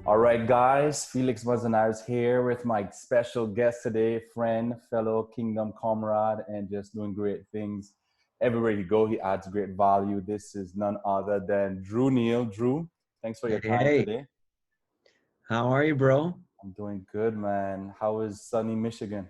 All right, guys, Felix Mazanares here with my special guest today, friend, fellow Kingdom comrade, and just doing great things. Everywhere you go, he adds great value. This is none other than Neal. Drew, thanks for your time Hey, today. how are you, bro? I'm doing good, man. How is sunny Michigan?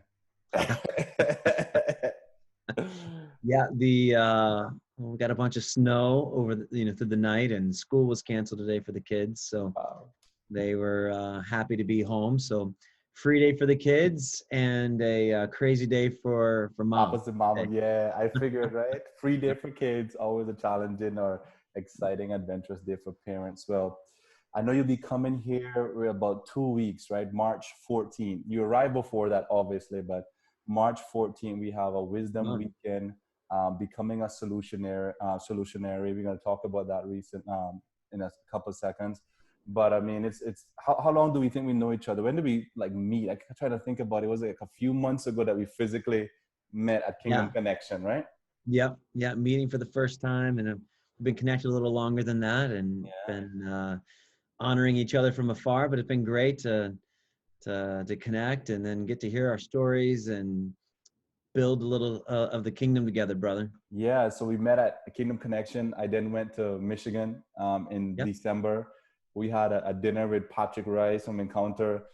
Yeah, we got a bunch of snow over through the night, and school was canceled today for the kids, so Wow. they were happy to be home. So free day for the kids and a crazy day for mom. Opposite mama, Hey. yeah, I figured, right? Free day for kids, always a challenging or exciting, adventurous day for parents. Well, I know you'll be coming here in about 2 weeks, right? March 14th. You arrive before that, obviously, but March 14th, we have a wisdom Oh, weekend, becoming a solutionary. We're going to talk about that in a couple of seconds. But I mean, it's how long do we think we know each other? When did we like meet? I try to think about it. It was like a few months ago that we physically met at Kingdom yeah, Connection, right? yeah, meeting for the first time, and I've been connected a little longer than that, and Yeah. been honoring each other from afar. But it's been great to connect and then get to hear our stories and build a little of the kingdom together, brother. Yeah, so we met at Kingdom Connection. I then went to Michigan in Yep. December. We had a dinner with Patrick Rice from Encounter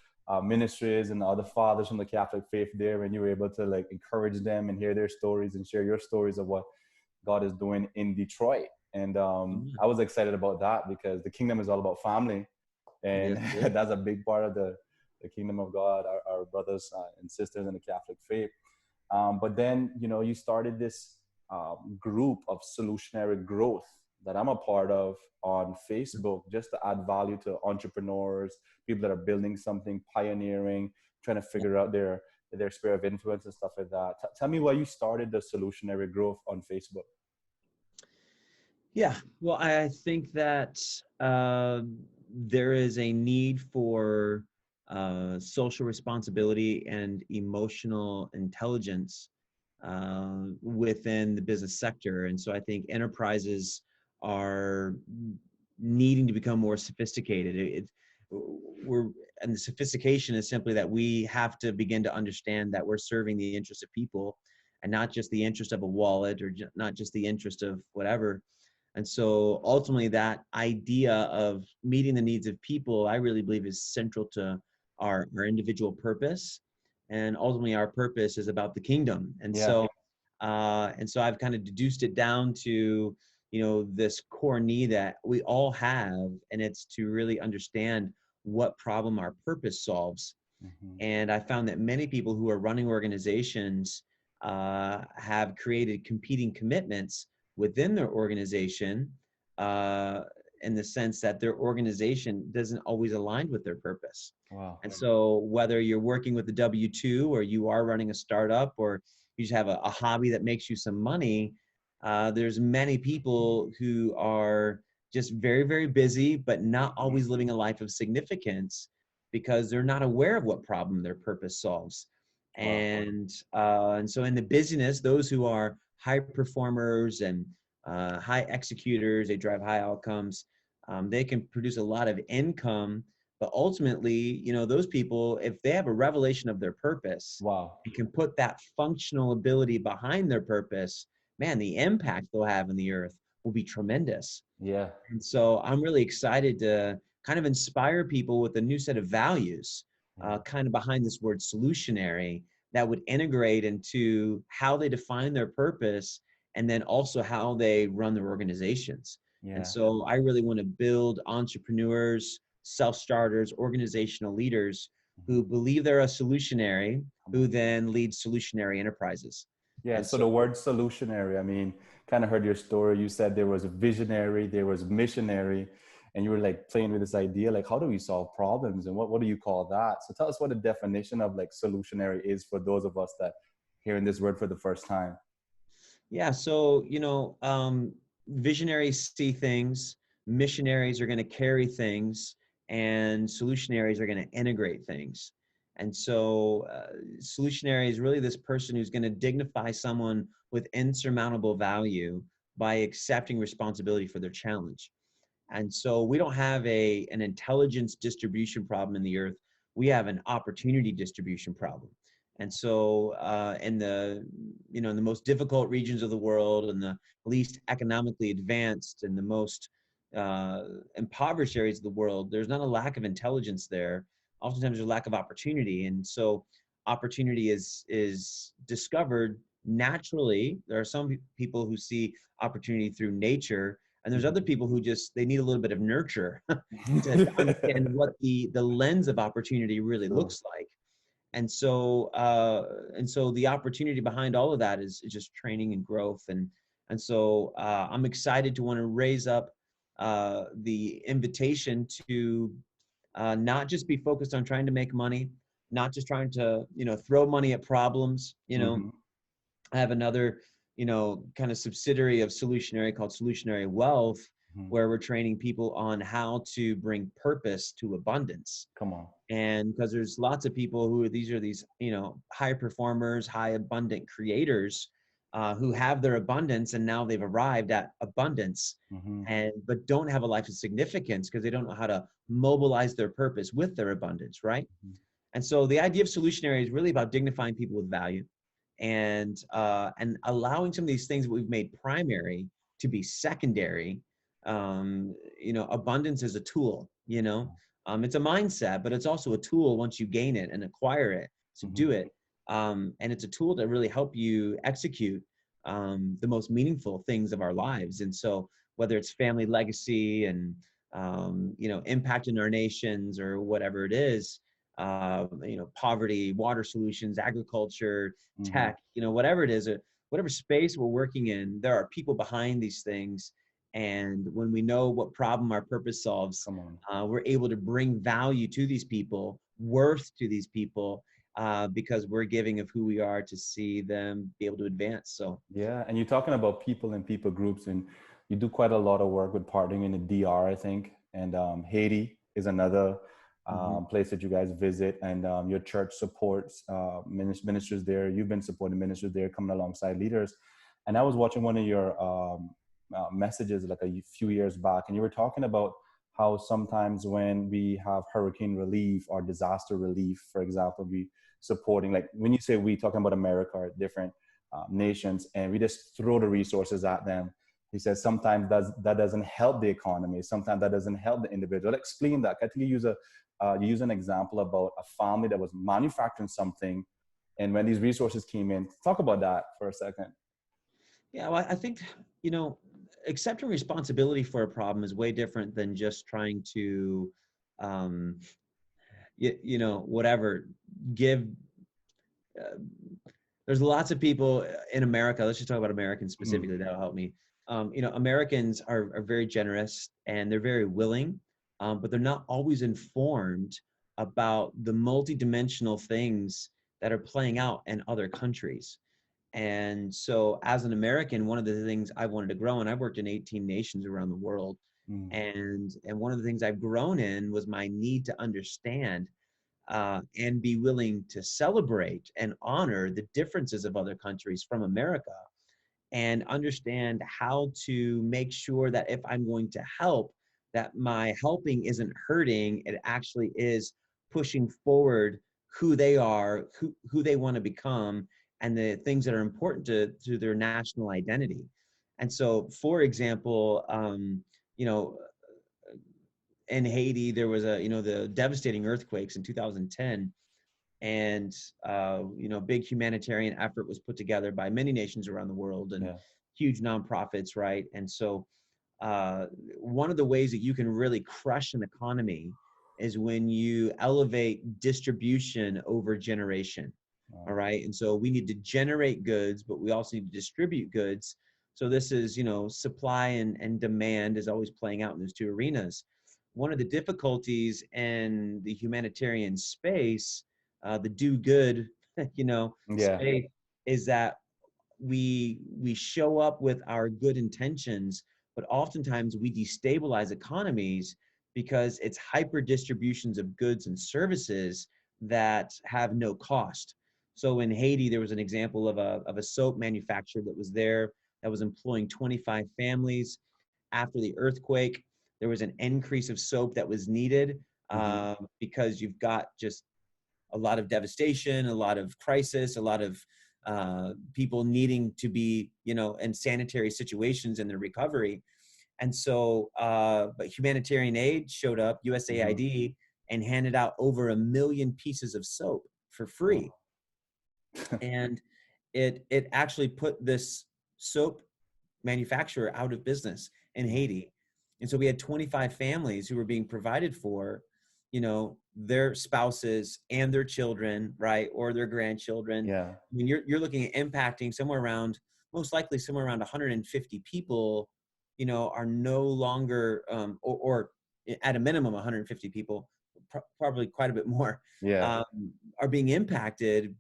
Ministries and other fathers from the Catholic faith there, and you were able to like encourage them and hear their stories and share your stories of what God is doing in Detroit. And I was excited about that because the kingdom is all about family, and Yes, it is. that's a big part of the kingdom of God, our brothers and sisters in the Catholic faith. But then, you started this group of solutionary growth that I'm a part of on Facebook, just to add value to entrepreneurs, people that are building something, pioneering, trying to figure out their sphere of influence and stuff like that. Tell me why you started the solutionary growth on Facebook. Yeah, well, I think that there is a need for social responsibility and emotional intelligence within the business sector. And so I think enterprises are needing to become more sophisticated. We're, and the sophistication is simply that we have to begin to understand that we're serving the interest of people and not just the interest of a wallet or not just the interest of whatever. And so ultimately that idea of meeting the needs of people, I really believe is central to our individual purpose. And ultimately our purpose is about the kingdom. Yeah. And so I've kind of deduced it down to, this core need that we all have, and it's to really understand what problem our purpose solves. Hmm. And I found that many people who are running organizations have created competing commitments within their organization uh, in the sense that their organization doesn't always align with their purpose. Wow. And so whether you're working with the W-2 or you are running a startup or you just have a hobby that makes you some money, there's many people who are just very, very busy, but not always living a life of significance because they're not aware of what problem their purpose solves. Wow. And so in the busyness, those who are high performers and high executors, they drive high outcomes. They can produce a lot of income, but ultimately, those people, if they have a revelation of their purpose Wow. and can put that functional ability behind their purpose, man, the impact they'll have in the earth will be tremendous. Yeah. And so I'm really excited to kind of inspire people with a new set of values, Yeah. kind of behind this word solutionary, that would integrate into how they define their purpose and then also how they run their organizations. And Yeah. so I really want to build entrepreneurs, self-starters, organizational leaders Mhm. who believe they're a solutionary, Come who on. then lead solutionary enterprises. Yeah, And so so the word solutionary, I mean, kind of heard your story. You said there was a visionary, there was missionary, and you were like playing with this idea, like how do we solve problems and what do you call that? So tell us what the definition of like solutionary is for those of us that hearing this word for the first time. yeah, so visionaries see things, missionaries are going to carry things, and solutionaries are going to integrate things. And so, solutionary is really this person who's going to dignify someone with insurmountable value by accepting responsibility for their challenge. And so we don't have an intelligence distribution problem in the earth. We have an opportunity distribution problem. And so in the, in the most difficult regions of the world and the least economically advanced and the most uh, impoverished areas of the world, there's not a lack of intelligence there. Oftentimes there's a lack of opportunity. And so opportunity is discovered naturally. There are some people who see opportunity through nature, and there's other Mhm. people who just they need a little bit of nurture to understand what the lens of opportunity really True. looks like. And so the opportunity behind all of that is just training and growth. And so I'm excited to want to raise up the invitation to not just be focused on trying to make money, not just trying to throw money at problems. Hmm. I have another, kind of subsidiary of Solutionary called Solutionary Wealth, Hmm. where we're training people on how to bring purpose to abundance. Come on. And because there's lots of people who these are these, high performers, high abundant creators who have their abundance and now they've arrived at abundance Hmm. and but don't have a life of significance because they don't know how to mobilize their purpose with their abundance, right? And so the idea of Solutionary is really about dignifying people with value and allowing some of these things that we've made primary to be secondary. Abundance is a tool. It's a mindset, but it's also a tool once you gain it and acquire it to Hmm. do it. And it's a tool to really help you execute the most meaningful things of our lives. And so whether it's family legacy and impact in our nations or whatever it is, poverty, water solutions, agriculture, Hmm. tech, whatever it is, whatever space we're working in, there are people behind these things. And when we know what problem our purpose solves, Come on. we're able to bring value to these people, worth to these people, because we're giving of who we are to see them be able to advance. So, Yeah, and you're talking about people and people groups, and you do quite a lot of work with partnering in the DR, I think, and Haiti is another mhm. place that you guys visit, and your church supports ministers there. You've been supporting ministers there, coming alongside leaders. And I was watching one of your messages like a few years back, and you were talking about how sometimes when we have hurricane relief or disaster relief, for example, we supporting, like when you say we, talking about America or different nations, and we just throw the resources at them. He says sometimes that doesn't help the economy. Sometimes that doesn't help the individual. Explain that. I think you use an example about a family that was manufacturing something, and when these resources came in, talk about that for a second. Yeah, well, I think, you know, accepting responsibility for a problem is way different than just trying to, um, whatever, give. Uh, there's lots of people in America. Let's just talk about Americans Mm-hmm. specifically. That'll help me. Americans are very generous and they're very willing, but they're not always informed about the multidimensional things that are playing out in other countries. And so, as an American, one of the things I wanted to grow, and I've worked in 18 nations around the world, and one of the things I've grown in was my need to understand and be willing to celebrate and honor the differences of other countries from America and understand how to make sure that if I'm going to help, that my helping isn't hurting, it actually is pushing forward who they are, who they want to become, and the things that are important to their national identity. And so, for example, you know, in Haiti, there was the devastating earthquakes in 2010, and big humanitarian effort was put together by many nations around the world and Yeah. huge nonprofits, right? And so uh, one of the ways that you can really crush an economy is when you elevate distribution over generation. All right. And so we need to generate goods, but we also need to distribute goods. So this is, supply and demand is always playing out in those two arenas. One of the difficulties in the humanitarian space, the do good, Yeah. space, is that we show up with our good intentions, but oftentimes we destabilize economies because it's hyper distributions of goods and services that have no cost. So in Haiti, there was an example of a soap manufacturer that was there that was employing 25 families after the earthquake. There was an increase of soap that was needed Mm-hmm. because you've got just a lot of devastation, a lot of crisis, a lot of people needing to be, in sanitary situations in their recovery. And so, but humanitarian aid showed up, Mm-hmm. USAID, and handed out over 1 million pieces of soap for free. Wow. And it actually put this soap manufacturer out of business in Wow. Haiti. And so we had 25 families who were being provided for, their spouses and their children, right? Or their grandchildren. Yeah. I mean, you're looking at impacting somewhere around, most likely somewhere around 150 people, are no longer, or at a minimum 150 people, probably quite a bit more, Yeah. um, are being impacted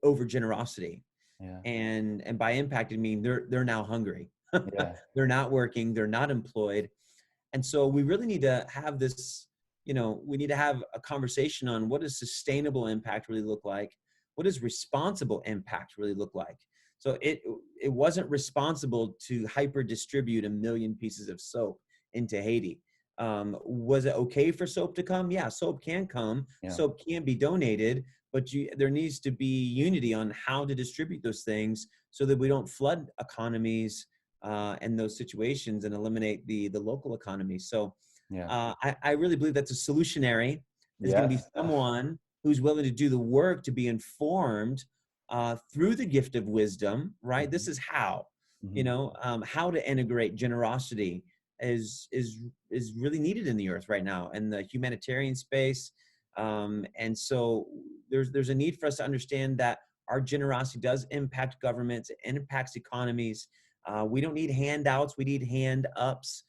over generosity. Yeah. And by impacted, I mean they're now hungry. Yeah. They're not working, they're not employed. And so we really need to have this, we need to have a conversation on what does sustainable impact really look like? What does responsible impact really look like? So it wasn't responsible to hyper distribute 1 million pieces of soap into Haiti. Was it okay for soap to come? Yeah, soap can come, Yeah. soap can be donated, but there needs to be unity on how to distribute those things so that we don't flood economies and those situations and eliminate the local economy. So Yeah. I really believe that's a solutionary is going to be Yes. someone who's willing to do the work to be informed through the gift of wisdom, right? This Mm-hmm. is how, Mm-hmm. how to integrate generosity is really needed in the earth right now in the humanitarian space. And so there's a need for us to understand that our generosity does impact governments, it impacts economies. We don't need handouts, we need hand ups.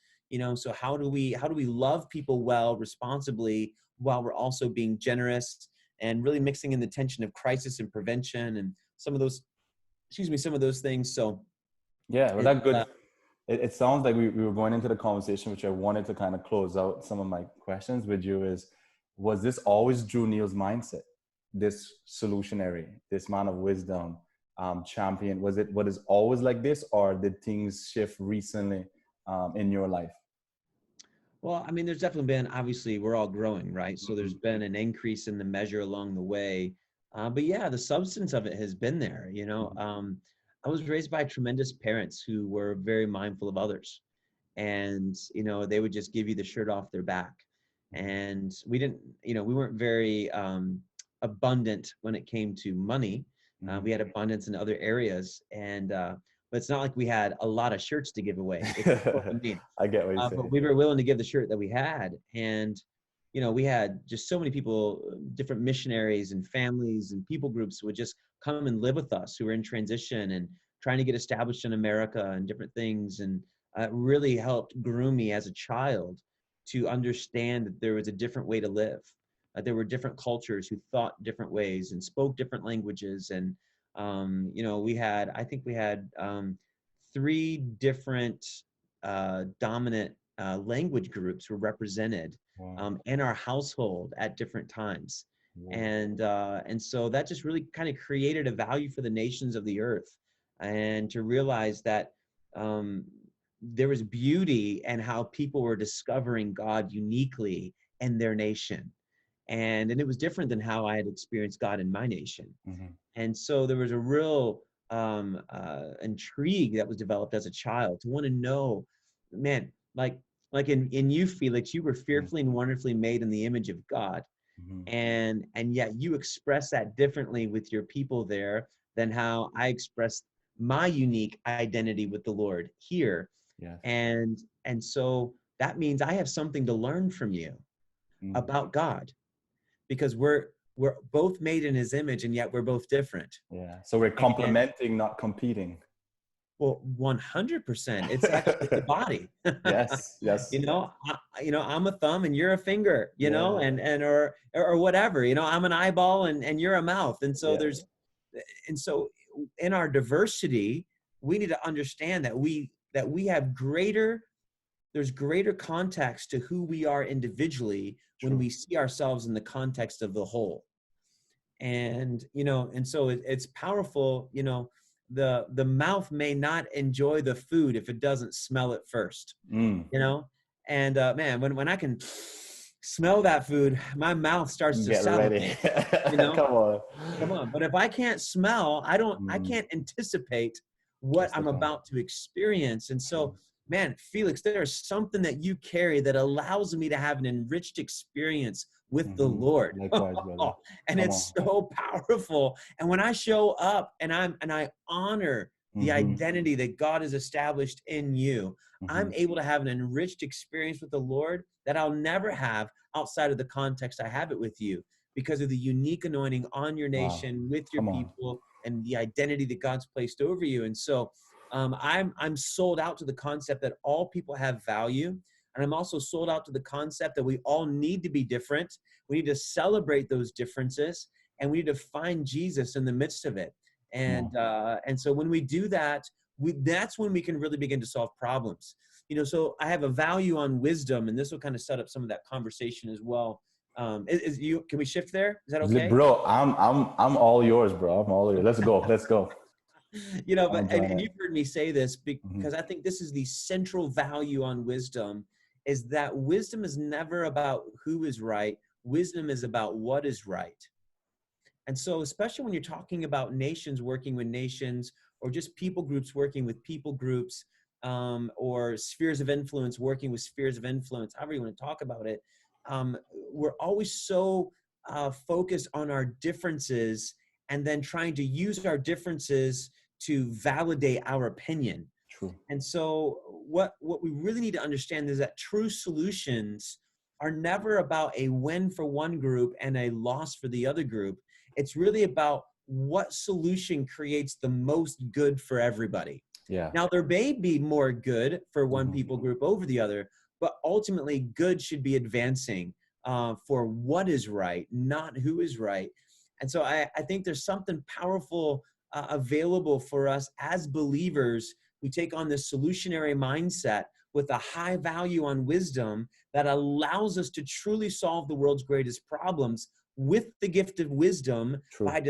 So how do we love people well, responsibly, while we're also being generous and really mixing in the tension of crisis and prevention and some of those, some of those things. So Yeah. Well, it, that good. It sounds like we were going into the conversation, which I wanted to kind of close out some of my questions with you is, was this always Drew Neal's mindset? This solutionary, this man of wisdom, champion, was it always like this, or did things shift recently in your life? Well, I mean, there's definitely been, obviously, we're all growing, right? So there's Mm-hmm. been an increase in the measure along the way. But yeah, the substance of it has been there. Mm-hmm. I was raised by tremendous parents who were very mindful of others. And, they would just give you the shirt off their back. And we didn't, we weren't very abundant when it came to money. Mm-hmm. We had abundance in other areas. But it's not like we had a lot of shirts to give away, if you know what I mean. I get what you're But saying. we were willing to give the shirt that we had. And, we had just so many people, different missionaries and families and people groups who would just come and live with us who were in transition and trying to get established in America and different things. And it really helped groom me as a child to understand that there was a different way to live. There were different cultures who thought different ways and spoke different languages. And, I think we had 3 different dominant language groups were represented Wow. in our household at different times. Wow. And so that just really kind of created a value for the nations of the earth, and to realize that um, there was beauty in how people were discovering God uniquely in their nation. And it was different than how I had experienced God in my nation. Mm-hmm. And so there was a real intrigue that was developed as a child to want to know, man, like in you, Felix, you were fearfully and wonderfully made in the image of God. Mm-hmm. And yet you express that differently with your people there than how I expressed my unique identity with the Lord here. Yes. And so that means I have something to learn from you Mm. about God, because we're both made in his image, and yet we're both different. Yeah. So we're And complementing, not competing. well, 100%. It's actually the body. Yes. Yes. I'm a thumb and you're a finger, Yeah. or whatever. I'm an eyeball and you're a mouth. And so Yeah. in our diversity, we need to understand that we have there's greater context to who we are individually when True. we see ourselves in the context of the whole. And so it's powerful. The mouth may not enjoy the food if it doesn't smell it first, Mm. you know And man, when I can smell that food, my mouth starts to Get ready. salivate, you know? Come on. Come on. But if I can't smell, I Mm, can't anticipate what that's the I'm thing. about to experience. And True. so, man, Felix, there's something that you carry that allows me to have an enriched experience with the Hmm. Lord. Likewise, brother. And Come it's on. so powerful. And when I show up and I honor the Hmm. identity that God has established in you, Hmm. I'm able to have an enriched experience with the Lord that I'll never have outside of the context I have it with you, because of the unique anointing on your Wow. nation with your Come on. people and the identity that God's placed over you. And so I'm sold out to the concept that all people have value. And I'm also sold out to the concept that we all need to be different. We need to celebrate those differences, and we need to find Jesus in the midst of it. Come on. And so when we do that, that's when we can really begin to solve problems. So I have a value on wisdom, and this will kind of set up some of that conversation as well. Can we shift there? Is that okay? Bro, I'm all yours, bro. I'm all yours. Let's go. Let's go. I'm But enjoying and it. you've heard me say this Hmm. because I think this is the central value on wisdom, is that wisdom is never about who is right. Wisdom is about what is right. And so, especially when you're talking about nations working with nations, or just people groups working with people groups, or spheres of influence working with spheres of influence, however you want to talk about it, we're always so focused on our differences, and then trying to use our differences to validate our opinion. True. And so what we really need to understand is that true solutions are never about a win for one group and a loss for the other group. It's really about what solution creates the most good for everybody. Yeah. Now, there may be more good for one Hmm. people group over the other, but ultimately good should be advancing for what is right, not who is right. And so I think there's something powerful available for us as believers who take on this solutionary mindset with a high value on wisdom that allows us to truly solve the world's greatest problems with the gift of wisdom, True. by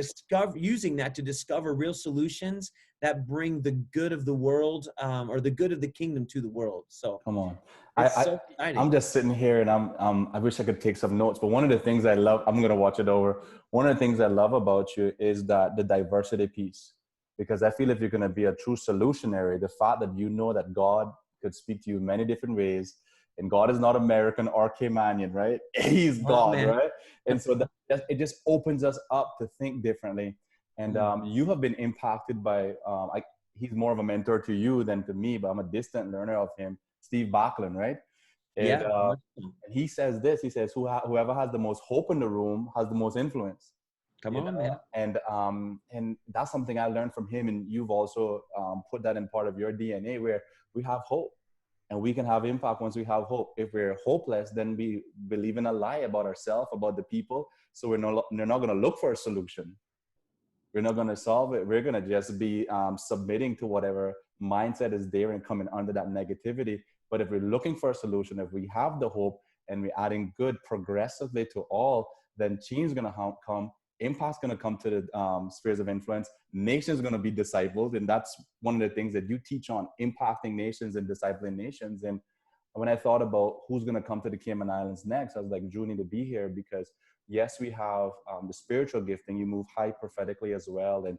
using that to discover real solutions that bring the good of the world, or the good of the kingdom to the world. So Come on. I, it's I so exciting. I'm just sitting here and I wish I could take some notes, but one of the things I love, I'm gonna watch it over. One of the things I love about you is that the diversity piece. Because I feel if you're gonna be a true solutionary, the fact that you know that God could speak to you many different ways, and God is not American or Caymanian, right? He's Oh God, man. right? And so it just opens us up to think differently. And Mm. you have been impacted by he's more of a mentor to you than to me, but I'm a distant learner of him, Steve Backlund, right? And, Yeah. and he says this, he says, whoever has the most hope in the room has the most influence, Come on, man. and that's something I learned from him. And you've also put that in part of your DNA, where we have hope and we can have impact once we have hope. If we're hopeless, then we believe in a lie about ourselves, about the we're we're not going to look for a solution. We're not going to solve it. We're going to just be submitting to whatever mindset is there and coming under that negativity. But if we're looking for a solution, if we have the hope and we're adding good progressively to all, then change is going to come. Impact's going to come to the spheres of influence. Nations going to be discipled. And that's one of the things that you teach on, impacting nations and discipling nations. And when I thought about who's going to come to the Cayman Islands next, I was like, Drew need to be here, because yes, we have the spiritual gifting. You move high prophetically as well, and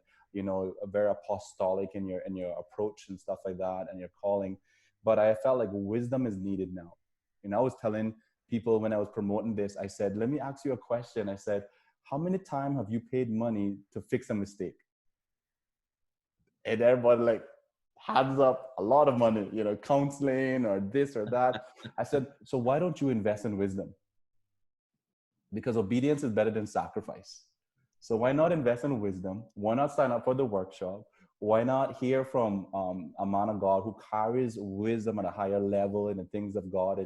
very apostolic in your approach and stuff like that, and your calling. But I felt like wisdom is needed now. And I was telling people when I was promoting this, I said, let me ask you a question. I said, how many times have you paid money to fix a mistake? And everybody like, hands up, a lot of money, counseling or this or that. I said, so why don't you invest in wisdom? Because obedience is better than sacrifice. So why not invest in wisdom? Why not sign up for the workshop? Why not hear from a man of God who carries wisdom at a higher level in the things of God,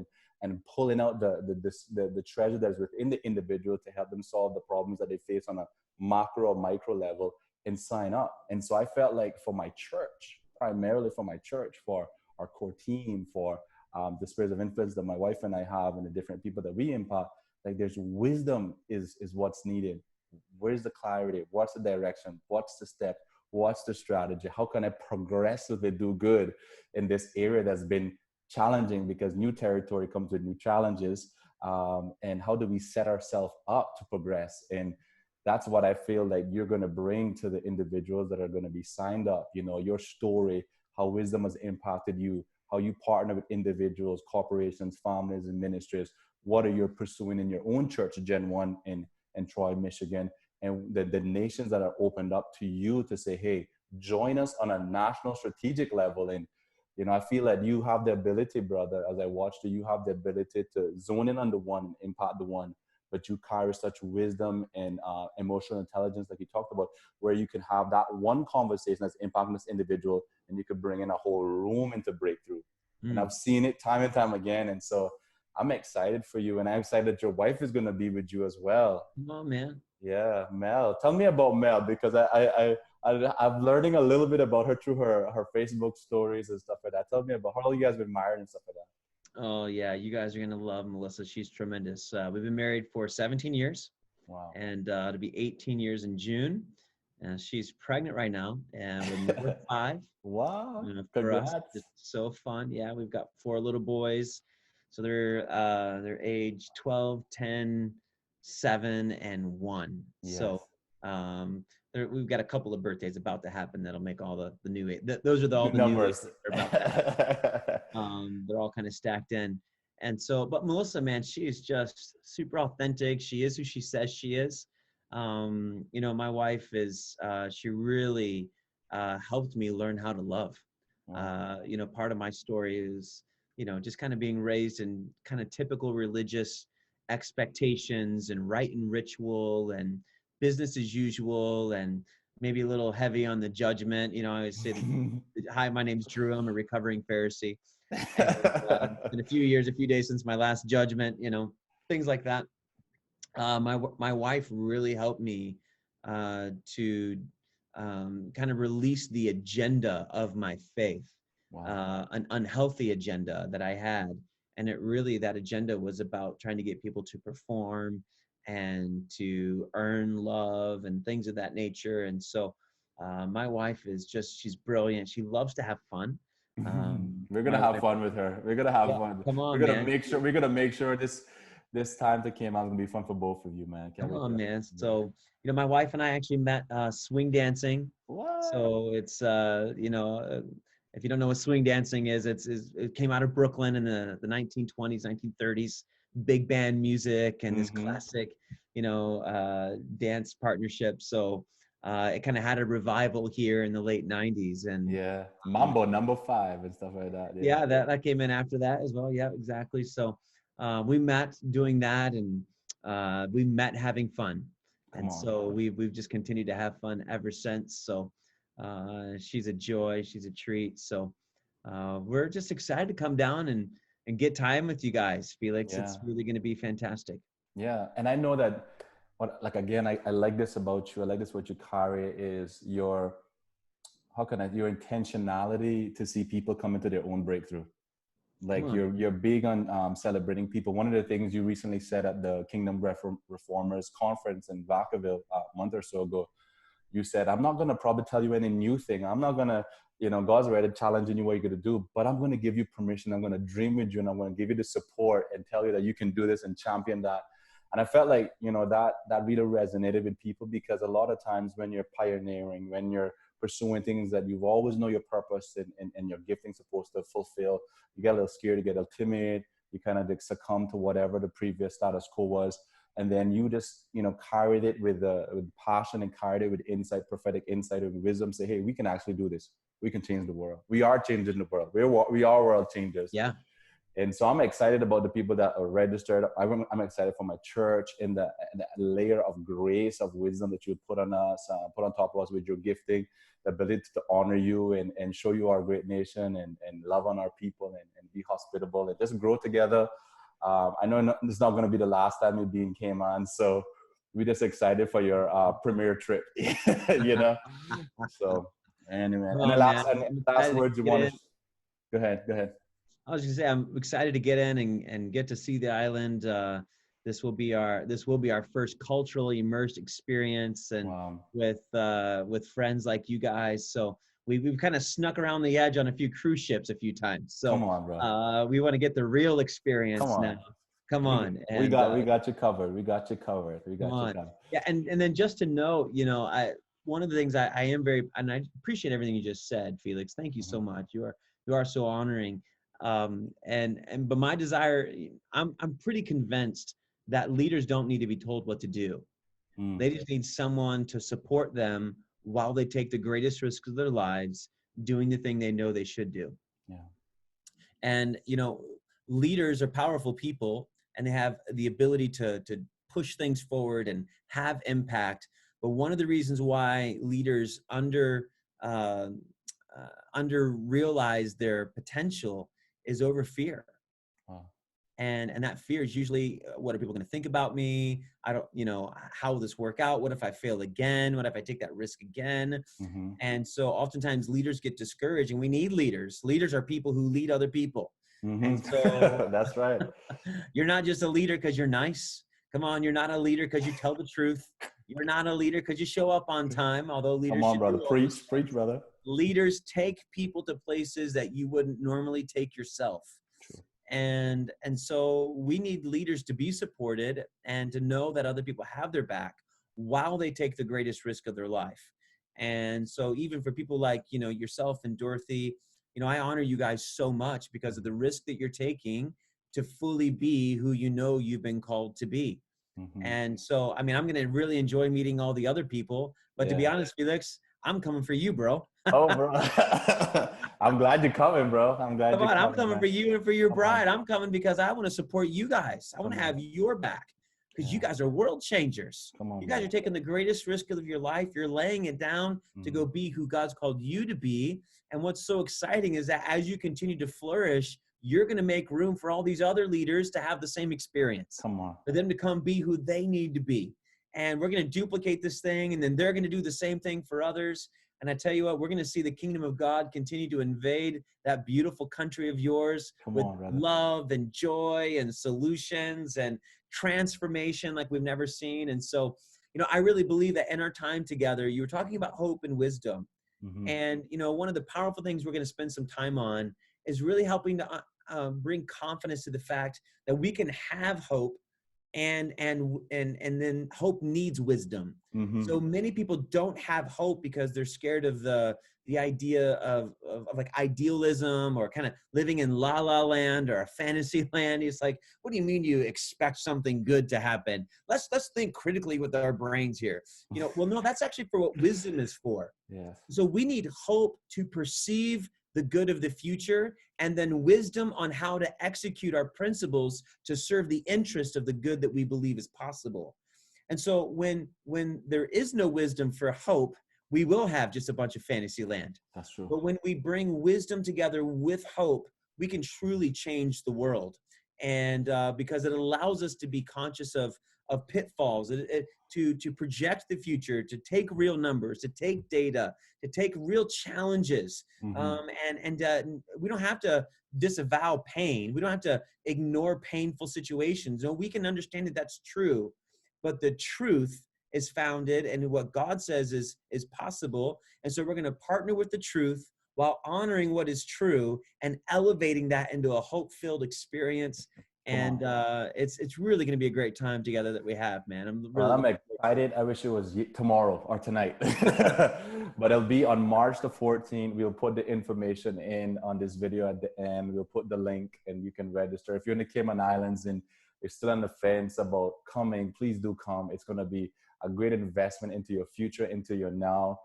and pulling out the treasure that's within the individual to help them solve the problems that they face on a macro or micro level, and sign up. And so I felt like for my church, primarily for my church, for our core team, for the spheres of influence that my wife and I have, and the different people that we impact, like there's wisdom is what's needed. Where's the clarity? What's the direction? What's the step? What's the strategy? How can I progressively do good in this area that's been challenging because new territory comes with new challenges. And how do we set ourselves up to progress? And that's what I feel like you're going to bring to the individuals that are going to be signed up. You know, your story, how wisdom has impacted you, how you partner with individuals, corporations, families, and ministries. What are you pursuing in your own church, Gen 1 in Troy, Michigan? And the nations that are opened up to you to say, hey, join us on a national strategic level. And, you know, I feel that you have the ability, brother, as I watched you, you have the ability to zone in on the one and impact the one, but you carry such wisdom and emotional intelligence, like you talked about, where you can have that one conversation that's impacting this individual, and you could bring in a whole room into breakthrough. And Mm. I've seen it time and time again. And so I'm excited for you, and I'm excited that your wife is going to be with you as well. Come on, man. Yeah, Mel. Tell me about Mel, because I'm learning a little bit about her through her Facebook stories and stuff like that. Tell me about how long you guys been married and stuff like that. Oh yeah, you guys are gonna love Melissa. She's tremendous. We've been married for 17 years, Wow. and it'll be 18 years in June. And she's pregnant right now, and with number 5. Wow. For us, Congrats. it's so fun. Yeah, we've got 4 little boys, so they're age 12, 10, 7, and 1. Yes. So we've got a couple of birthdays about to happen that'll make all the new those are all Good the new age numbers. that are about to happen. They're all kind of stacked in. And so, but Melissa, man, she is just super authentic. She is who she says she is. My wife is, she really helped me learn how to love. Wow. Part of my story is, just kind of being raised in kind of typical religious expectations and rite and ritual and business as usual, and maybe a little heavy on the judgment. I always say, hi, my name's Drew. I'm a recovering Pharisee. And it's been a few days since my last judgment, things like that. My wife really helped me to kind of release the agenda of my faith, Wow. an unhealthy agenda that I had. And that agenda was about trying to get people to perform and to earn love and things of that nature. And so my wife she's brilliant. She loves to have fun. We're gonna My have wife, fun with her. We're gonna have yeah, fun. come We're on, gonna man. make sure. We're gonna make sure this time that came out is gonna be fun for both of you, man. Can't Come wait on, to. man. Yeah. So, my wife and I actually met swing dancing. What? So it's, if you don't know what swing dancing is, it came out of Brooklyn in the 1920s, 1930s, big band music and this Mm-hmm. classic, dance partnership. So it kind of had a revival here in the late 90s. And Yeah. um, Mambo number 5 and stuff like that. Yeah. yeah, that came in after that as well. Yeah, exactly. So we met doing that, and we met having fun, Come and on. so we've just continued to have fun ever since. So she's a joy, she's a treat. So we're just excited to come down and get time with you guys, Felix. Yeah. It's really going to be fantastic. Yeah. And I know that like again, I like this about you. I like this what you carry is your your intentionality to see people come into their own breakthrough. Come Like on. you're big on celebrating people. One of the things you recently said at the Kingdom Reformers conference in Vacaville a month or so ago, you said, I'm not going to probably tell you any new thing. I'm not going to, God's already challenging you what you're going to do, but I'm going to give you permission. I'm going to dream with you, and I'm going to give you the support and tell you that you can do this and champion that. And I felt like, that really resonated with people, because a lot of times when you're pioneering, when you're pursuing things that you've always know your purpose and your gifting supposed to fulfill, you get a little scared, you get a little timid, you kind of like succumb to whatever the previous status quo was. And then you just, carried it with passion, and carried it with insight, prophetic insight and wisdom. Say, hey, we can actually do this. We can change the world. We are changing the world. We are world changers. Yeah. And so I'm excited about the people that are registered. I'm excited for my church in the layer of grace, of wisdom that you put on us, put on top of us with your gifting, the ability to honor you and show you our great nation, and love on our people, and be hospitable and just grow together. I know it's not going to be the last time you'll be in Cayman. So we're just excited for your premiere trip, you know? So anyway, and Oh man, and I'm last excited to words you get want in. to, go ahead, go ahead. I was just say I'm excited to get in and get to see the island. This will be our first culturally immersed experience, and Wow. with friends like you guys. So we've kind of snuck around the edge on a few cruise ships a few times. Come So on, bro. we want to get the real Come experience now. on. Come on. We And got we got you covered. We got you covered. We come got you on. covered. Yeah. And then just to know, one of the things I am very, and I appreciate everything you just said, Felix. Thank you Hmm. so much. You are so honoring. But my desire, I'm pretty convinced that leaders don't need to be told what to do. Mm, They just need someone to support them while they take the greatest risk of their lives doing the thing they know they should do. yeah. And leaders are powerful people, and they have the ability to push things forward and have impact. But one of the reasons why leaders uh, under realize their potential is over fear. Wow. And that fear is usually, what are people going to think about me? I don't, how will this work out? What if I fail again? What if I take that risk again? Hmm. And so oftentimes leaders get discouraged, and we need leaders. Leaders are people who lead other people. Hmm. And so That's right. you're not just a leader because you're nice. Come on, you're not a leader because you tell the truth. You're not a leader because you show up on time, although Come leaders on, should brother. do all those Preach, things. brother. Leaders take people to places that you wouldn't normally take yourself. True. And so we need leaders to be supported and to know that other people have their back while they take the greatest risk of their life. And so even for people like yourself and Dorothy, I honor you guys so much because of the risk that you're taking to fully be who you've been called to be. Hmm. And so I mean, I'm going to really enjoy meeting all the other people, but to be Yeah. honest, Felix, I'm coming for you, bro. Oh, bro. I'm glad you're coming, bro. I'm glad Come you're on, I'm coming, coming man. for you and for your Come on. bride. I'm coming because I want to support you guys. I want Come to on. have your back because you Yeah. guys are world changers. Come on, You guys brother. are taking the greatest risk of your life. You're laying it down to Hmm. go be who God's called you to be. And what's so exciting is that as you continue to flourish, you're going to make room for all these other leaders to have the same experience, Come on. for them to come be who they need to be. And we're going to duplicate this thing, and then they're going to do the same thing for others. And I tell you what, we're going to see the kingdom of God continue to invade that beautiful country of yours Come with on, brother. love and joy and solutions and transformation like we've never seen. And so, I really believe that in our time together, you were talking about hope and wisdom. Hmm. And, one of the powerful things we're going to spend some time on is really helping to bring confidence to the fact that we can have hope, and then hope needs wisdom. Hmm. So many people don't have hope because they're scared of the idea of like idealism, or kind of living in la la land or a fantasy land. It's like, what do you mean you expect something good to happen? Let's think critically with our brains here. Well, no, that's actually for what wisdom is for. Yes. So we need hope to perceive the good of the future, and then wisdom on how to execute our principles to serve the interest of the good that we believe is possible. And so when there is no wisdom for hope, we will have just a bunch of fantasy land. That's true. But when we bring wisdom together with hope, we can truly change the world. And because it allows us to be conscious of pitfalls, to project the future, to take real numbers, to take data, to take real challenges. Hmm. And we don't have to disavow pain. We don't have to ignore painful situations. No, we can understand that that's true, but the truth is founded and what God says is possible. And so we're going to partner with the truth while honoring what is true and elevating that into a hope-filled experience. Come on. And it's really going to be a great time together that we have, man. I'm Well, really I'm looking forward to it. excited. I wish it was tomorrow or tonight, but it'll be on March the 14th. We'll put the information in on this video at the end. We'll put the link and you can register. If you're in the Cayman Islands and you're still on the fence about coming, please do come. It's going to be a great investment into your future, into your now.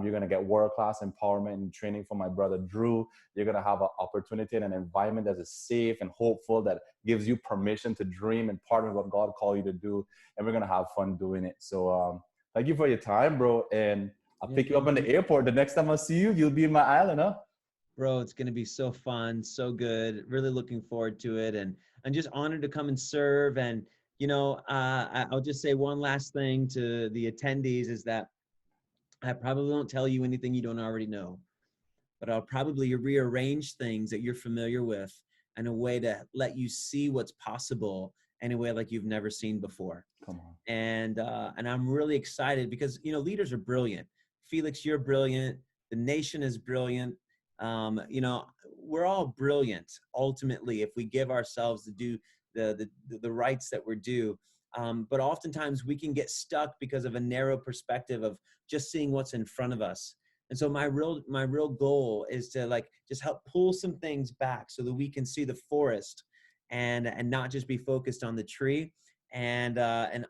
You're going to get world-class empowerment and training from my brother, Drew. You're going to have an opportunity and an environment that is safe and hopeful, that gives you permission to dream and partner with what God called you to do. And we're going to have fun doing it. So thank you for your time, bro. And I'll Yeah, pick you up thank in you. the airport. The next time I see you, you'll be in my island, huh? Bro, it's going to be so fun, so good. Really looking forward to it. And I'm just honored to come and serve. And, I'll just say one last thing to the attendees is that I probably won't tell you anything you don't already know, but I'll probably rearrange things that you're familiar with in a way to let you see what's possible in a way like you've never seen before. Come on. And I'm really excited because leaders are brilliant. Felix, you're brilliant. The nation is brilliant. You know, we're all brilliant ultimately if we give ourselves to do the rights that we're due. But oftentimes we can get stuck because of a narrow perspective of just seeing what's in front of us. And so my real goal is to like just help pull some things back so that we can see the forest and not just be focused on the tree. And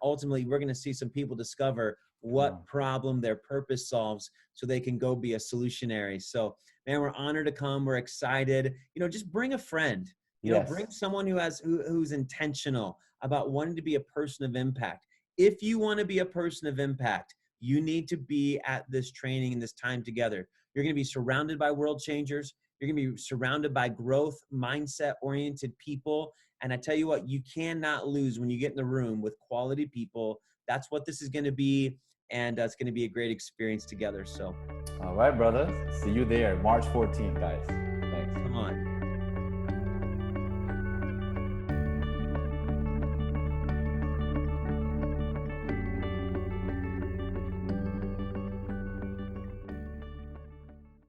ultimately we're going to see some people discover Come what on. problem their purpose solves so they can go be a solutionary. So man, we're honored to come. We're excited. You know, just bring a friend. You know, bring Yes. someone who's intentional about wanting to be a person of impact. If you want to be a person of impact, you need to be at this training and this time together. You're going to be surrounded by world changers. You're going to be surrounded by growth mindset oriented people. And I tell you what, you cannot lose when you get in the room with quality people. That's what this is going to be. And it's going to be a great experience together. So All right, brothers. See you there, March 14th, guys. Thanks. come on.